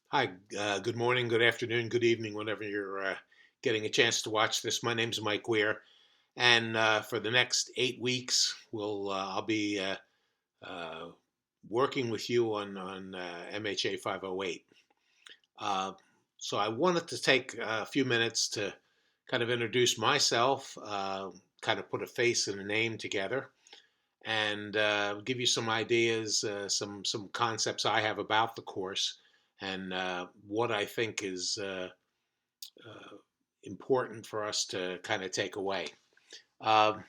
Hi, good morning, good afternoon, good evening, whenever you're getting a chance to watch this. My name's Mike Weir, and for the next 8 weeks, I'll be uh, working with you on MHA 508. Uh, so I wanted to take a few minutes to kind of introduce myself, kind of put a face and a name together, and give you some ideas, some concepts I have about the course, and what I think is uh, important for us to kind of take away. Um,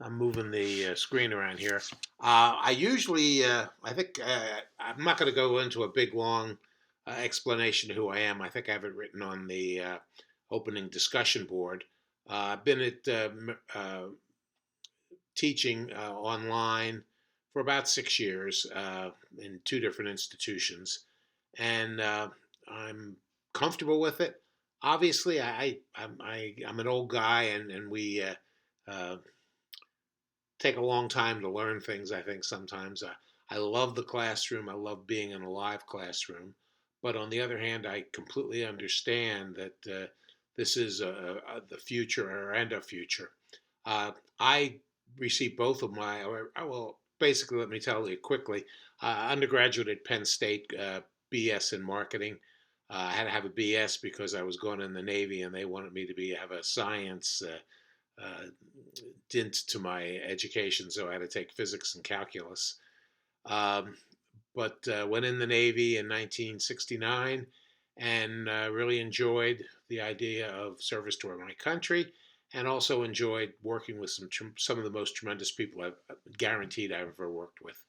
I'm moving the screen around here. I usually, I think, I'm not going to go into a big long explanation of who I am. I think I have it written on the opening discussion board. I've been at teaching online for about 6 years in two different institutions, and I'm comfortable with it. Obviously, I'm an old guy, and we uh, take a long time to learn things. I think sometimes I love the classroom. I love being in a live classroom, but on the other hand, I completely understand that this is the future and a future. I received both of my, or well, basically, let me tell you quickly. Undergraduate at Penn State, BS in marketing. I had to have a BS because I was going in the Navy, and they wanted me to have a science dint to my education, so I had to take physics and calculus. Um, but went in the Navy in 1969 and really enjoyed the idea of service to my country, and also enjoyed working with some of the most tremendous people I've guaranteed I've ever worked with,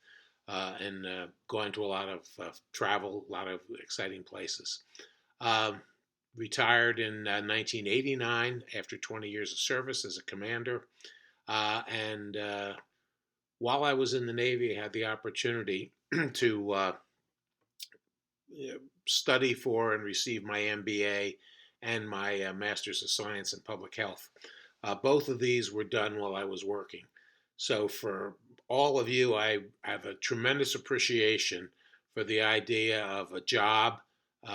and going to a lot of travel, a lot of exciting places. Um, Retired in 1989 after 20 years of service as a commander, and while I was in the Navy, I had the opportunity to study for and receive my MBA and my Master's of Science in Public Health. Both of these were done while I was working. So, for all of you, I have a tremendous appreciation for the idea of a job,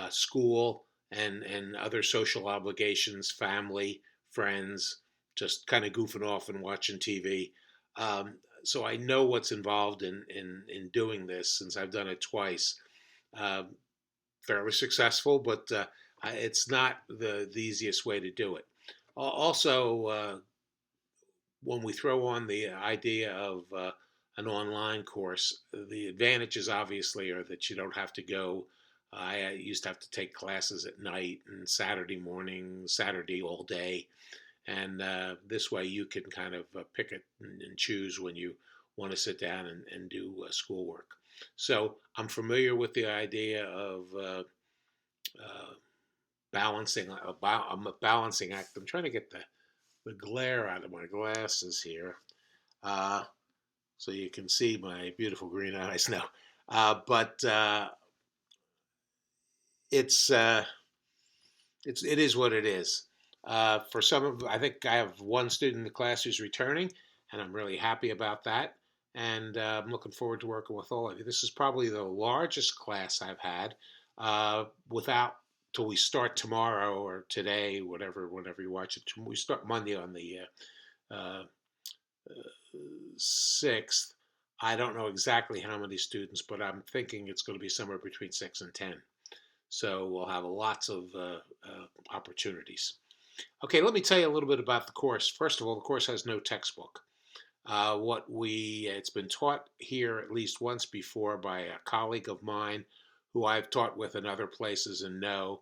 school, and other social obligations, family, friends, just kind of goofing off and watching TV. So I know what's involved in doing this since I've done it twice. Um, Fairly successful, but it's not the easiest way to do it. Also, when we throw on the idea of an online course, the advantages obviously are that you don't have to go. I used to have to take classes at night and Saturday morning, Saturday all day, and this way you can kind of pick it and choose when you want to sit down and do schoolwork. So I'm familiar with the idea of uh, balancing a balancing act. I'm trying to get the glare out of my glasses here, uh, so you can see my beautiful green eyes now. But it's it is what it is. For some of, I think I have one student in the class who's returning, and I'm really happy about that. And I'm looking forward to working with all of you. This is probably the largest class I've had without till we start tomorrow or today, whenever you watch it. We start Monday on the 6th. I don't know exactly how many students, but I'm thinking it's going to be somewhere between 6 and 10. So we'll have lots of opportunities. Okay, let me tell you a little bit about the course. First of all, the course has no textbook. It's been taught here at least once before by a colleague of mine who I've taught with in other places and know.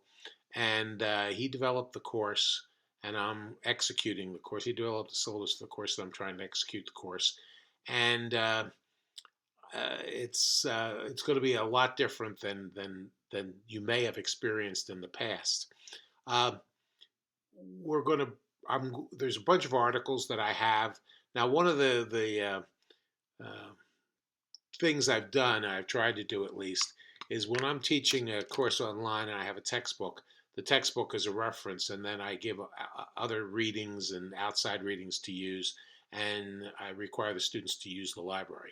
And he developed the course, and I'm executing the course. He developed the syllabus for the course, and I'm trying to execute the course. And it's going to be a lot different than you may have experienced in the past. Uh, we're going to. There's a bunch of articles that I have now. One of the things I've done, I've tried to do at least, is when I'm teaching a course online and I have a textbook. The textbook is a reference, and then I give other readings and outside readings to use, and I require the students to use the library.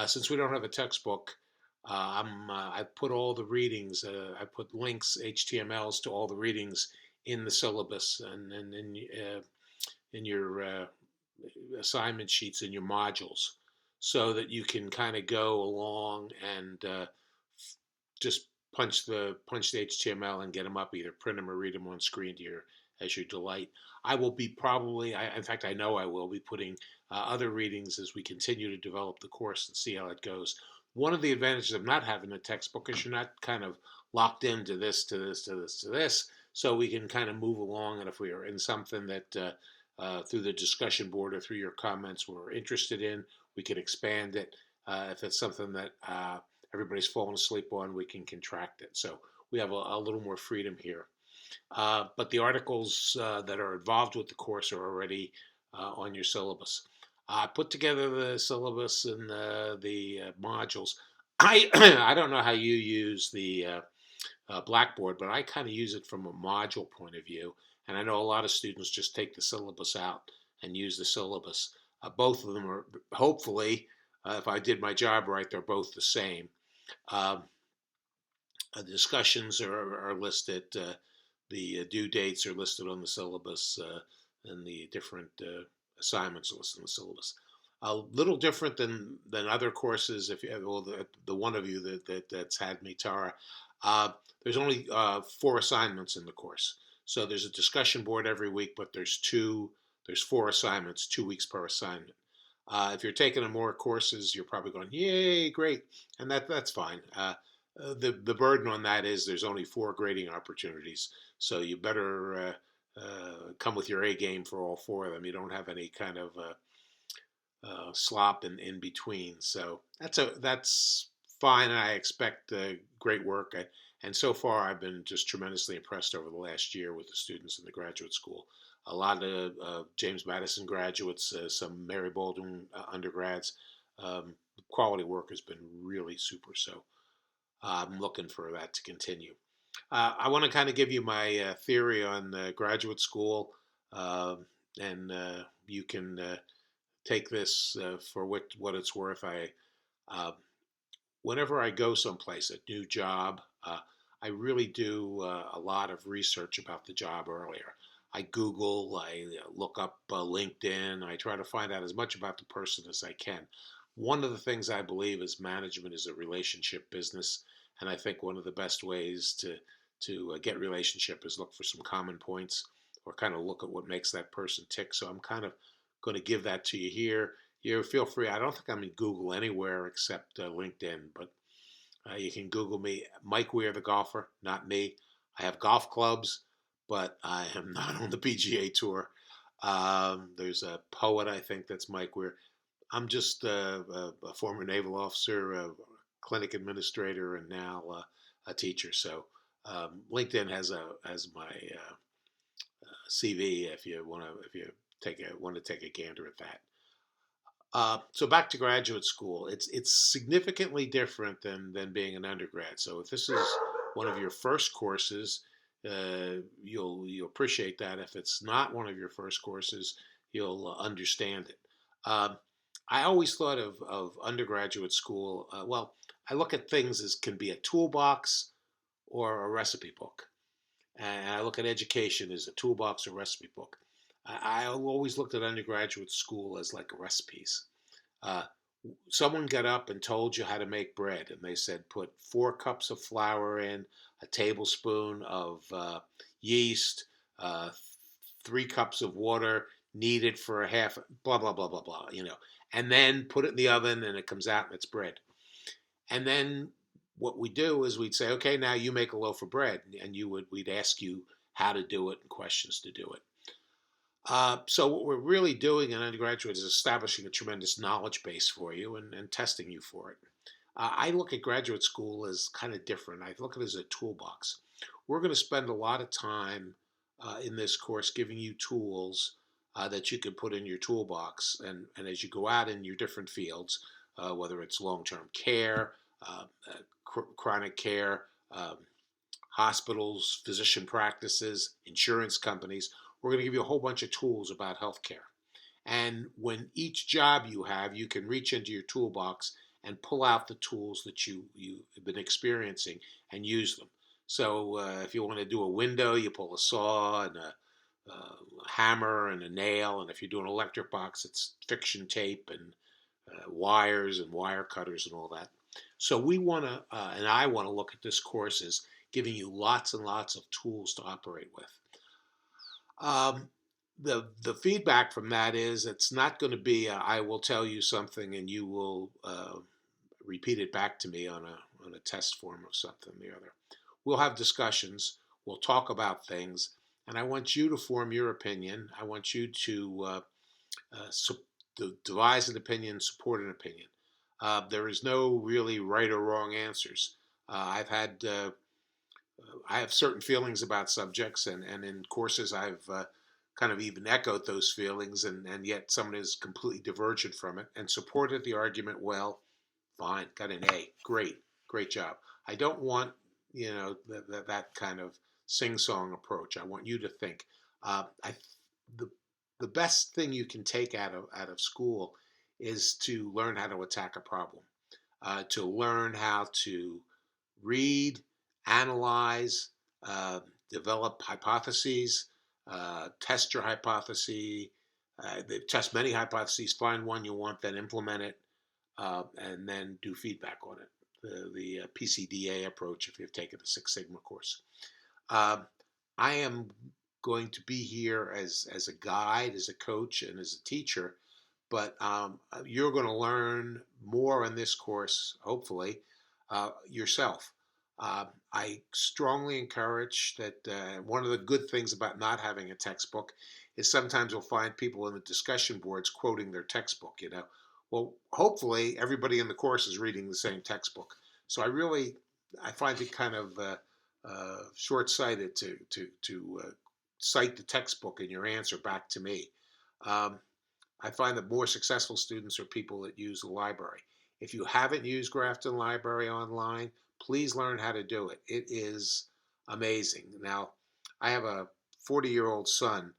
Since we don't have a textbook, I put all the readings. I put links, HTMLs to all the readings in the syllabus and in your assignment sheets in your modules, so that you can kind of go along and just punch the HTML and get them up, either print them or read them on screen to your as your delight. I will be probably, in fact, I know I will be putting other readings as we continue to develop the course and see how it goes. One of the advantages of not having a textbook is you're not kind of locked into this, to this, to this, to this. So we can kind of move along, and if we are in something that through the discussion board or through your comments we're interested in, we can expand it. If it's something that everybody's fallen asleep on, we can contract it. So we have a little more freedom here. But the articles that are involved with the course are already on your syllabus. I put together the syllabus and the modules. I don't know how you use the Blackboard, but I kind of use it from a module point of view. And I know a lot of students just take the syllabus out and use the syllabus. Both of them are, hopefully, if I did my job right, they're both the same. Um, the discussions are listed. The due dates are listed on the syllabus, and the different assignments are listed on the syllabus. A little different than other courses. If you, well, the one of you that's had me, Tara, there's only 4 assignments in the course. So there's a discussion board every week, but there's 4 assignments, 2 weeks per assignment. If you're taking more courses, you're probably going, "Yay, great," and that's fine. The burden on that is there's only 4 grading opportunities, so you better come with your A game for all 4 of them. You don't have any kind of slop in between, so that's fine. I expect great work, and so far I've been just tremendously impressed over the last year with the students in the graduate school. A lot of James Madison graduates, some Mary Baldwin undergrads. Quality work has been really super. So I'm looking for that to continue. I want to kind of give you my theory on graduate school, and you can take this for what it's worth. Uh, Whenever I go someplace, a new job, I really do a lot of research about the job earlier. I Google, I look up LinkedIn, I try to find out as much about the person as I can. One of the things I believe is management is a relationship business, and I think one of the best ways to get relationship is look for some common points, or kind of look at what makes that person tick. So I'm kind of going to give that to you here. You feel free. I don't think I'm in Google anywhere except LinkedIn, but you can Google me, Mike Weir, the golfer, not me. I have golf clubs, but I am not on the PGA Tour. There's a poet, I think, that's Mike Weir. I'm just a former naval officer, a clinic administrator, and now a teacher. So LinkedIn has my CV if you want to take a gander at that. So back to graduate school, it's significantly different than being an undergrad. So if this is one of your first courses, you'll appreciate that. If it's not one of your first courses, you'll understand it. I always thought of undergraduate school. Well, I look at things as can be a toolbox or a recipe book, and I look at education as a toolbox or recipe book. I always looked at undergraduate school as like recipes. Uh, Someone got up and told you how to make bread, and they said put 4 cups of flour in, a tablespoon of yeast, 3 cups of water needed for a half, blah blah blah blah blah, and then put it in the oven, and it comes out and it's bread. And then what we do is we'd say, okay, now you make a loaf of bread, and we'd ask you how to do it and questions to do it. So what we're really doing in undergraduate is establishing a tremendous knowledge base for you and testing you for it. I look at graduate school as kind of different. I look at it as a toolbox. We're going to spend a lot of time in this course giving you tools that you can put in your toolbox. And as you go out in your different fields, whether it's long-term care, chronic care, hospitals, physician practices, insurance companies, we're going to give you a whole bunch of tools about healthcare. And when each job you have, you can reach into your toolbox and pull out the tools that you've been experiencing and use them. So if you want to do a window, you pull a saw and a hammer and a nail, and if you're doing an electric box, it's friction tape and wires and wire cutters and all that. So we want to, and I want to look at this course as giving you lots and lots of tools to operate with. The feedback from that is it's not going to be I will tell you something and you will repeat it back to me on a test form of something or the other. We'll have discussions. We'll talk about things, and I want you to form your opinion. I want you to devise an opinion, support an opinion. There is no really right or wrong answers. I have certain feelings about subjects, and in courses I've kind of even echoed those feelings, and yet someone is completely divergent from it and supported the argument well. Fine, got an A. Great job. I don't want that kind of sing-song approach. I want you to think. The the best thing you can take out of school is to learn how to attack a problem, to learn how to read, analyze, develop hypotheses, test your hypothesis, test many hypotheses, find one you want, then implement it, and then do feedback on it. The PCDA approach, if you've taken the Six Sigma course. I am going to be here as a guide, as a coach, and as a teacher, but you're going to learn more in this course, hopefully, yourself. I strongly encourage that one of the good things about not having a textbook is sometimes you'll find people in the discussion boards quoting their textbook, Well, hopefully everybody in the course is reading the same textbook. So I find it kind of short-sighted to cite the textbook in your answer back to me. I find that more successful students are people that use the library. If you haven't used Grafton Library online, please learn how to do it. It is amazing. Now, I have a 40-year-old son,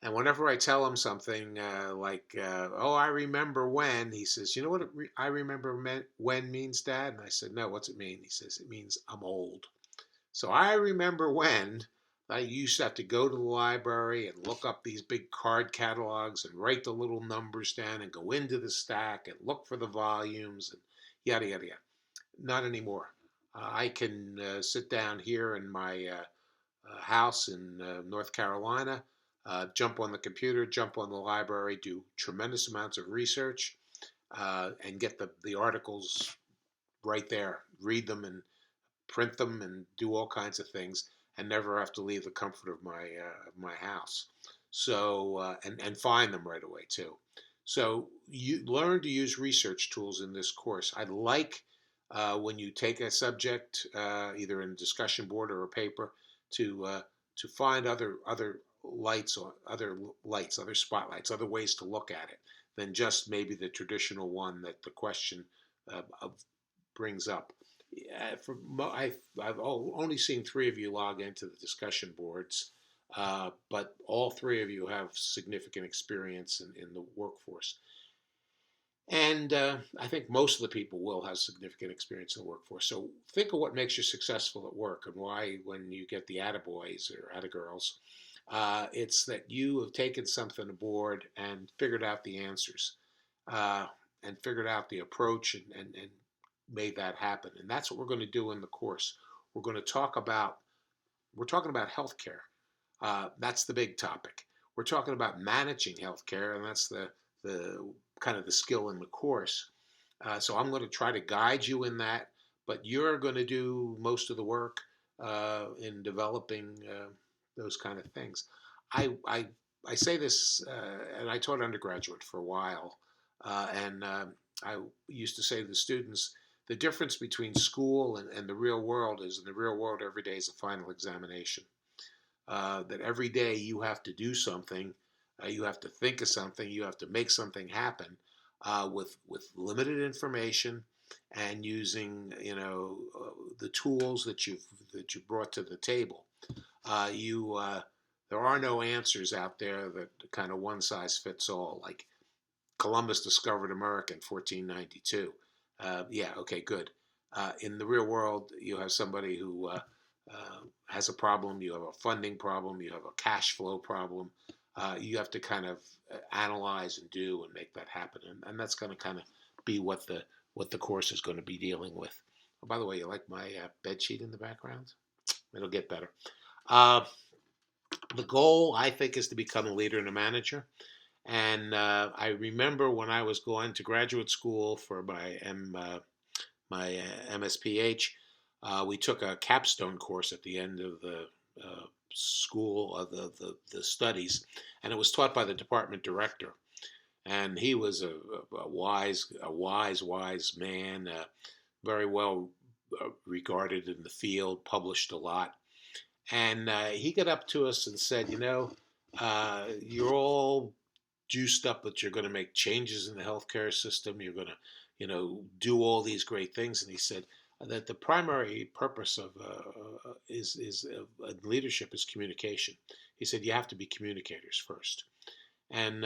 and whenever I tell him something oh, I remember when, he says, you know what I remember when means, Dad? And I said, no, what's it mean? He says, it means I'm old. So I remember when I used to have to go to the library and look up these big card catalogs and write the little numbers down and go into the stack and look for the volumes and yada, yada, yada. Not anymore. I can sit down here in my house in North Carolina, jump on the computer, jump on the library, do tremendous amounts of research, and get the articles right there, read them and print them and do all kinds of things, and never have to leave the comfort of my house. So and find them right away too. So you learn to use research tools in this course. I'd like when you take a subject, either in a discussion board or a paper, to find other lights or other spotlights, other ways to look at it than just maybe the traditional one that the question brings up. I've only seen 3 of you log into the discussion boards, but all 3 of you have significant experience in the workforce. And I think most of the people will have significant experience in the workforce. So think of what makes you successful at work and why when you get the attaboys or attagirls, it's that you have taken something aboard and figured out the answers and figured out the approach and made that happen. And that's what we're going to do in the course. We're talking about healthcare. That's the big topic. We're talking about managing healthcare, and that's the kind of the skill in the course. So I'm going to try to guide you in that, but you're going to do most of the work in developing those kind of things. I say this, and I taught undergraduate for a while, and I used to say to the students, the difference between school and the real world is in the real world every day is a final examination. That every day you have to do something, you have to think of something, you have to make something happen with limited information and using the tools that you brought to the table. There are no answers out there that kind of one size fits all. Like Columbus discovered America in 1492. Yeah, okay, good. In the real world, you have somebody who has a problem, you have a funding problem, you have a cash flow problem. You have to kind of analyze and do and make that happen, and that's going to kind of be what the course is going to be dealing with. Oh, by the way, you like my bed sheet in the background? It'll get better. Uh, the goal, I think, is to become a leader and a manager. And I remember when I was going to graduate school for my MSPH, we took a capstone course at the end of the school of the studies, and it was taught by the department director. And he was wise man, very well regarded in the field, published a lot. And he got up to us and said, you're all juiced up that you're going to make changes in the healthcare system. You're going to, do all these great things. And he said that the primary purpose of leadership is communication. He said you have to be communicators first. And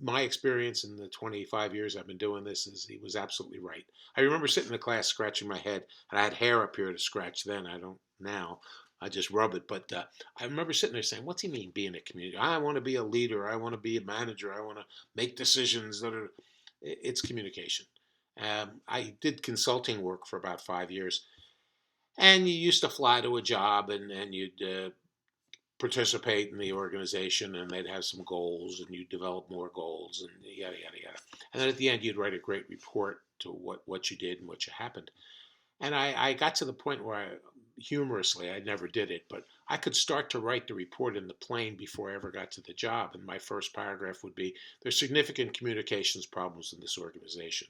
my experience in the 25 years I've been doing this is he was absolutely right. I remember sitting in the class scratching my head, and I had hair up here to scratch then. I don't now. I just rub it. But I remember sitting there saying, "What's he mean being a community? I want to be a leader. I want to be a manager. I want to make decisions that are." It's communication. I did consulting work for about 5 years, and you used to fly to a job, and you'd participate in the organization, and they'd have some goals, and you develop more goals, and yada yada yada. And then at the end, you'd write a great report to what you did and what you happened. And I got to the point where humorously, I never did it, but I could start to write the report in the plane before I ever got to the job. And my first paragraph would be, there's significant communications problems in this organization.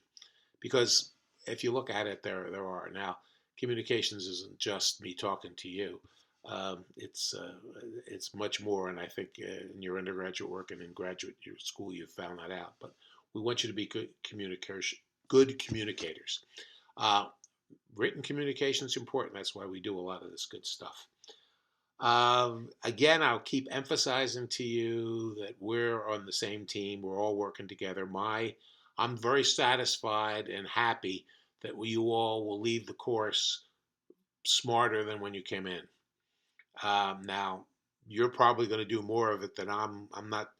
Because if you look at it, there are. Now, communications isn't just me talking to you. It's much more, and I think in your undergraduate work and in graduate your school you've found that out. But we want you to be good communicators. Uh, Written communication is important. That's why we do a lot of this good stuff. Again, I'll keep emphasizing to you that we're on the same team. We're all working together. I'm very satisfied and happy that you all will leave the course smarter than when you came in. Now, you're probably going to do more of it than I'm. I'm not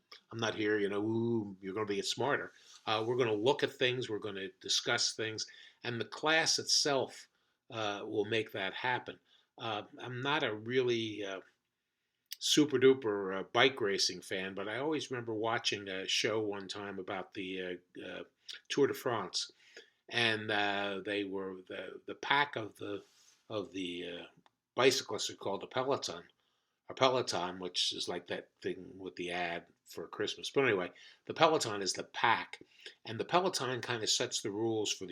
here. Ooh, you're going to be smarter. We're going to look at things. We're going to discuss things, and the class itself will make that happen. I'm not a really super duper bike racing fan, but I always remember watching a show one time about the Tour de France, and they were the pack of the bicyclists are called a peloton, which is like that thing with the ad for Christmas. But anyway, the peloton is the pack, and the peloton kind of sets the rules for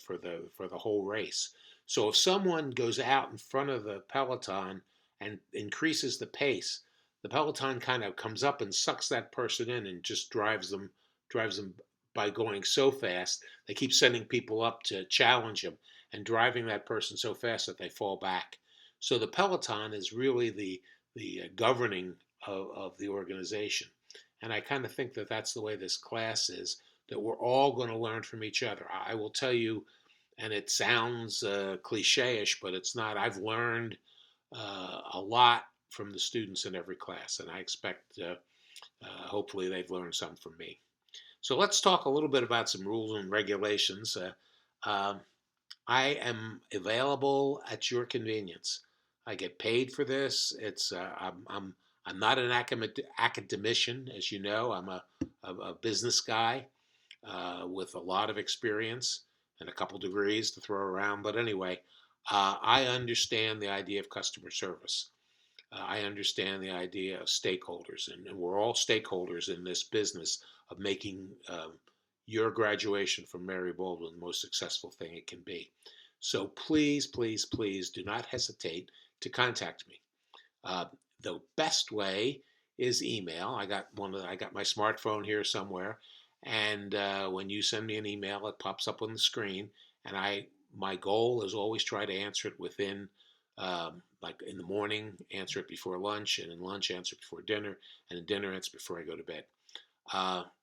for the whole race. So if someone goes out in front of the peloton and increases the pace, the peloton kind of comes up and sucks that person in and just drives them by going so fast. They keep sending people up to challenge them and driving that person so fast that they fall back. So the peloton is really the governing of the organization. And I kind of think that that's the way this class is, that we're all going to learn from each other. I will tell you, and it sounds cliche-ish, but it's not. I've learned a lot from the students in every class, and I expect hopefully they've learned some from me. So let's talk a little bit about some rules and regulations. I am available at your convenience. I get paid for this. I'm not an academician, as you know. I'm a business guy with a lot of experience and a couple degrees to throw around. But anyway, I understand the idea of customer service. I understand the idea of stakeholders, and we're all stakeholders in this business of making your graduation from Mary Baldwin the most successful thing it can be. So please, please, please do not hesitate to contact me. The best way is email. I got my smartphone here somewhere, and when you send me an email, it pops up on the screen, and my goal is always try to answer it within like in the morning, answer it before lunch, and in lunch, answer it before dinner, and in dinner, answer before I go to bed.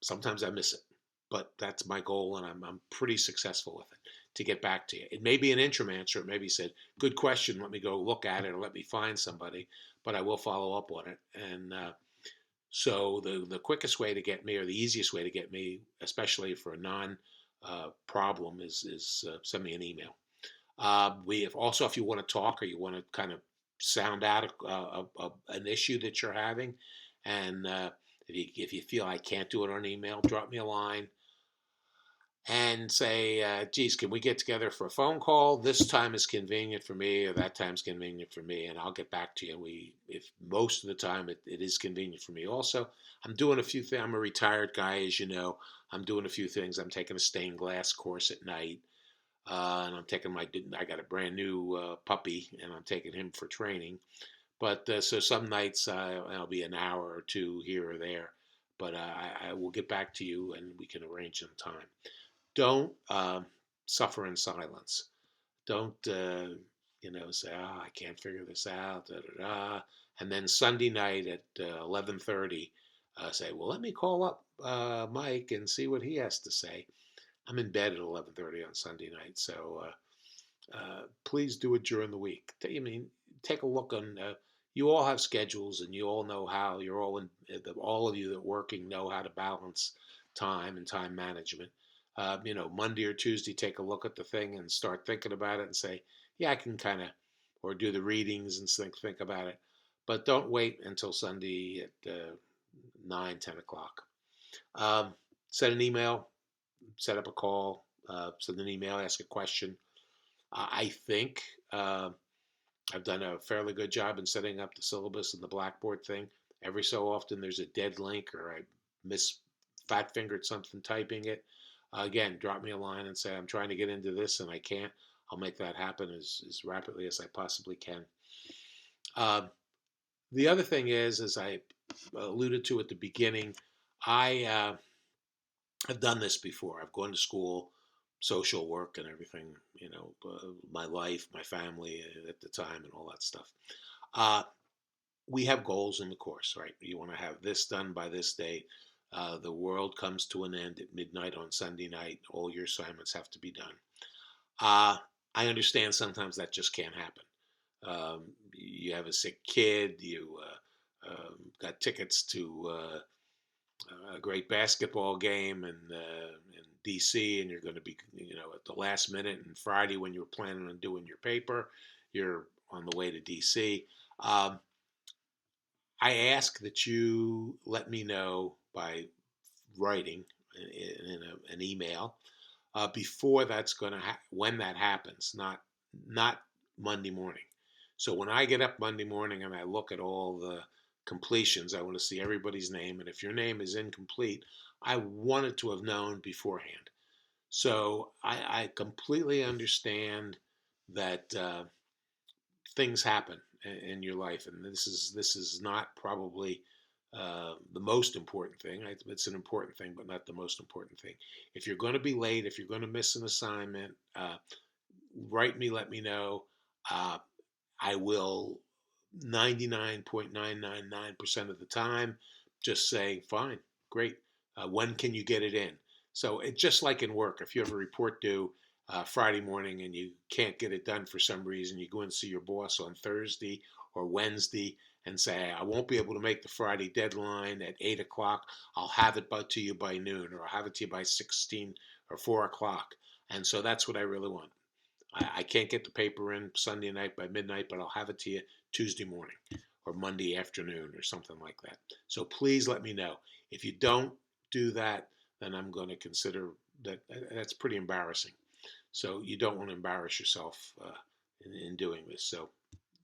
Sometimes I miss it. but that's my goal, and I'm pretty successful with it to get back to you. It may be an interim answer. It may be said, good question, let me go look at it or let me find somebody, but I will follow up on it. And so the quickest way to get me, or the easiest way to get me, especially for a non problem, is send me an email. We have also, if you want to talk or you want to kind of sound out an issue that you're having, and if you feel I can't do it on email, drop me a line and say, geez, can we get together for a phone call? This time is convenient for me, or that time's convenient for me, and I'll get back to you. If most of the time it is convenient for me. Also, I'm doing a few things. I'm a retired guy, as you know. I'm doing a few things. I'm taking a stained glass course at night, and I'm taking I got a brand new puppy, and I'm taking him for training. But so some nights I'll be an hour or two here or there. But I will get back to you, and we can arrange some time. Don't suffer in silence. Don't say, "Oh, I can't figure this out," da, da, da. And then Sunday night at 11:30, say, "Well, let me call up Mike and see what he has to say." I'm in bed at 11:30 on Sunday night, so please do it during the week. Take a look on. You all have schedules, and you all know how. You're all in. All of you that are working know how to balance time and time management. Monday or Tuesday, take a look at the thing and start thinking about it, and say, "Yeah, I can kind of," or do the readings and think about it. But don't wait until Sunday at 9, 10 o'clock. Send an email, set up a call, send an email, ask a question. I think I've done a fairly good job in setting up the syllabus and the Blackboard thing. Every so often there's a dead link, or I miss fat fingered something typing it. Again, drop me a line and say, I'm trying to get into this and I can't. I'll make that happen as rapidly as I possibly can. The other thing is, as I alluded to at the beginning, I have done this before. I've gone to school, social work and everything, my life, my family at the time, and all that stuff. Uh, we have goals in the course, right? You want to have this done by this date. The world comes to an end at midnight on Sunday night. All your assignments have to be done. I understand sometimes that just can't happen. You have a sick kid. You got tickets to a great basketball game in D.C., and you're going to be, at the last minute. And Friday, when you were planning on doing your paper, you're on the way to D.C. I ask that you let me know by writing an email before that's going to when that happens, not Monday morning. So when I get up Monday morning and I look at all the completions, I want to see everybody's name, and if your name is incomplete, I wanted to have known beforehand. So I completely understand that things happen in your life, and this is not probably the most important thing. It's an important thing, but not the most important thing. If you're going to be late, if you're going to miss an assignment, write me, let me know. Uh, I will 99.999% of the time just say, fine, great. When can you get it in? So it's just like in work. If you have a report due Friday morning and you can't get it done for some reason, you go and see your boss on Thursday or Wednesday and say, I won't be able to make the Friday deadline at 8 o'clock. I'll have it to you by noon, or I'll have it to you by 16 or 4 o'clock. And so that's what I really want. I can't get the paper in Sunday night by midnight, but I'll have it to you Tuesday morning or Monday afternoon or something like that. So please let me know. If you don't do that, then I'm going to consider that's pretty embarrassing. So you don't want to embarrass yourself in doing this. So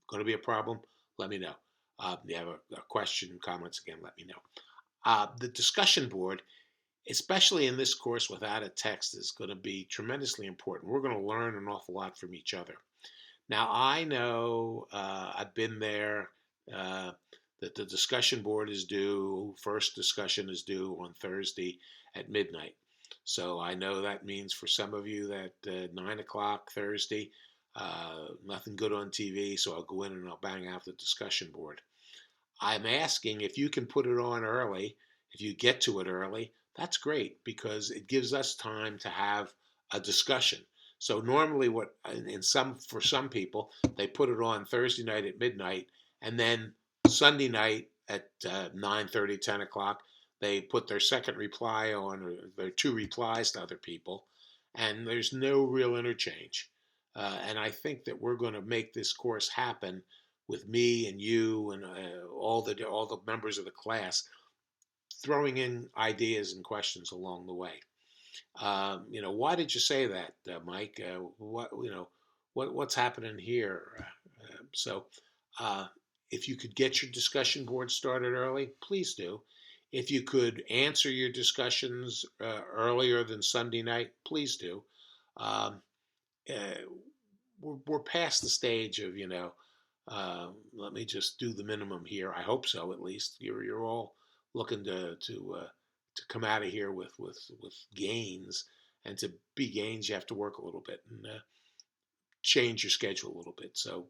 going to be a problem, let me know. If you have a question, comments, again, let me know. The discussion board, especially in this course without a text, is going to be tremendously important. We're going to learn an awful lot from each other. Now, I know I've been there, that the discussion board is due, first discussion is due on Thursday at midnight. So I know that means for some of you that 9 o'clock Thursday, nothing good on TV, so I'll go in and I'll bang out the discussion board. I'm asking if you can put it on early, if you get to it early, That's great because it gives us time to have a discussion. So normally, what in some for some people, they put it on Thursday night at midnight, and then Sunday night at 9:30, 10 o'clock, they put their second reply on, or their two replies to other people, and there's no real interchange. And I think that we're going to make this course happen with me and you and all the members of the class throwing in ideas and questions along the way. Why did you say that, Mike? What's happening here? So, uh, if you could get your discussion board started early, please do. If you could answer your discussions earlier than Sunday night, please do. Um, uh, we're past the stage of let me just do the minimum here. I hope so, at least. You're all looking to come out of here with gains, and to be gains, you have to work a little bit and change your schedule a little bit. So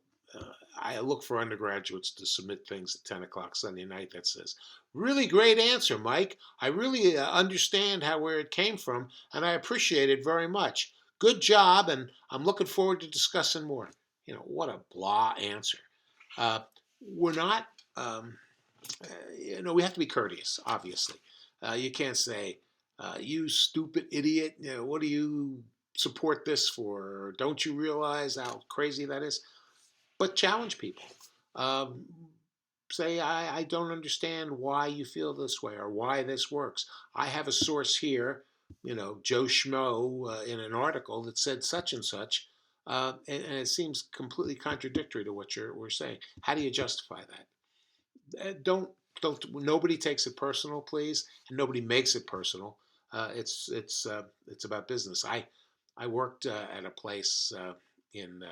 I look for undergraduates to submit things at 10 o'clock Sunday night that says, really great answer, Mike. I really understand where it came from, and I appreciate it very much. Good job, and I'm looking forward to discussing more. What a blah answer. Uh, we're not, we have to be courteous, obviously. You can't say, you stupid idiot, what do you support this for? Don't you realize how crazy that is? But challenge people. Um, Say, I don't understand why you feel this way or why this works. I have a source here, Joe Schmo, in an article that said such and such, and it seems completely contradictory to what we're saying. How do you justify that? Don't. Nobody takes it personal, please, and nobody makes it personal. It's about business. I worked at a place in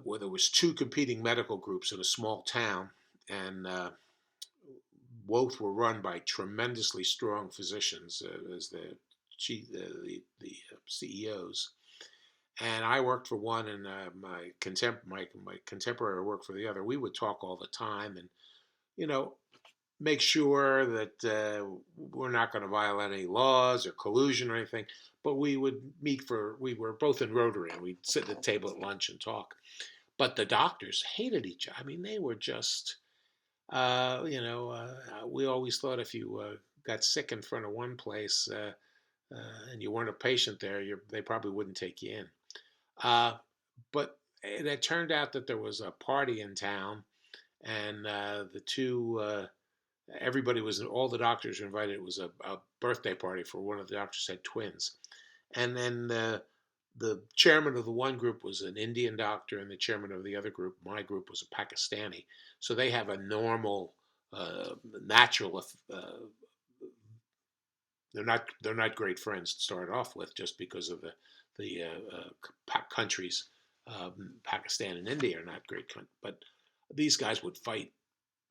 where there was two competing medical groups in a small town, and both were run by tremendously strong physicians as the chief, the CEOs. And I worked for one, and my contemporary worked for the other. We would talk all the time, and you know, make sure that we're not going to violate any laws or collusion or anything. But we were both in Rotary, and we'd sit at the table at lunch and talk. But the doctors hated each other. I mean, they were just, we always thought if you got sick in front of one place and you weren't a patient there, they probably wouldn't take you in. But it turned out that there was a party in town, and the two everybody was all the doctors were invited. It was a birthday party for one of the doctors had twins, and then the chairman of the one group was an Indian doctor, and the chairman of the other group, my group, was a Pakistani. So they have a normal, natural. They're not great friends to start off with, just because of the countries. Pakistan and India are not great, but these guys would fight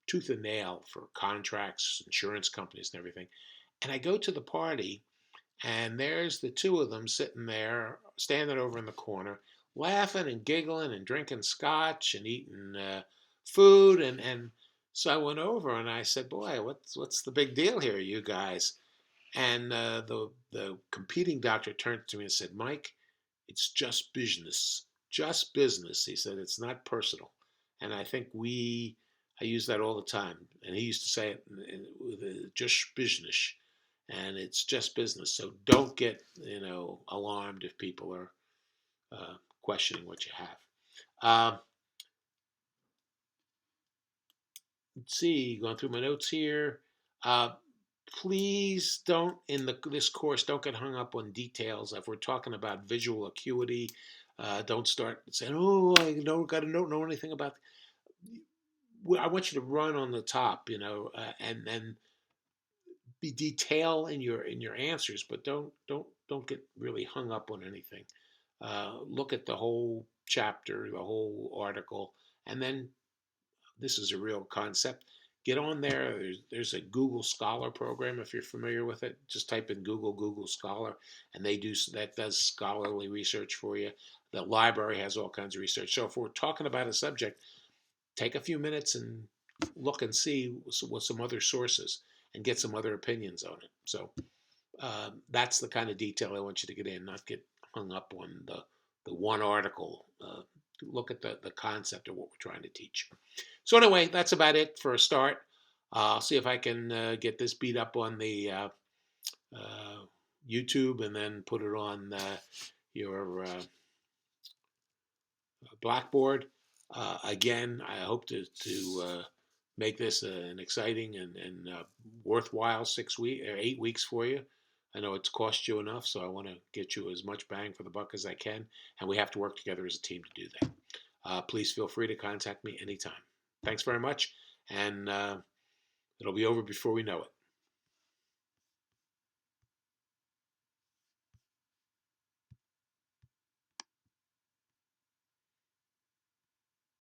tooth and nail for contracts, insurance companies, and everything. And I go to the party, and there's the two of them sitting there, standing over in the corner, laughing and giggling and drinking scotch and eating food. And so I went over and I said, "Boy, what's the big deal here, you guys?" And the competing doctor turned to me and said, "Mike, it's just business, just business." He said, "It's not personal." And I think I use that all the time. And he used to say it with just business, and it's just business. So don't get alarmed if people are questioning what you have. Let's see, going through my notes here. Uh, Please don't this course don't get hung up on details. If we're talking about visual acuity, don't start saying, "Oh, I don't got to know anything about." I want you to run on the top, and be detail in your answers, but don't get really hung up on anything. Look at the whole chapter, the whole article, and then this is a real concept. Get on there. There's a Google Scholar program if you're familiar with it. Just type in Google Scholar, and that does scholarly research for you. The library has all kinds of research. So if we're talking about a subject, take a few minutes and look and see what some other sources, and get some other opinions on it. So that's the kind of detail I want you to get in, not get hung up on the one article. Look at the concept of what we're trying to teach. So anyway, that's about it for a start. I'll see if I can get this beat up on the YouTube and then put it on your Blackboard. Again, I hope to make this an exciting and worthwhile 6 week or 8 weeks for you. I know it's cost you enough, so I want to get you as much bang for the buck as I can, and we have to work together as a team to do that. Please feel free to contact me anytime. Thanks very much, and it'll be over before we know it.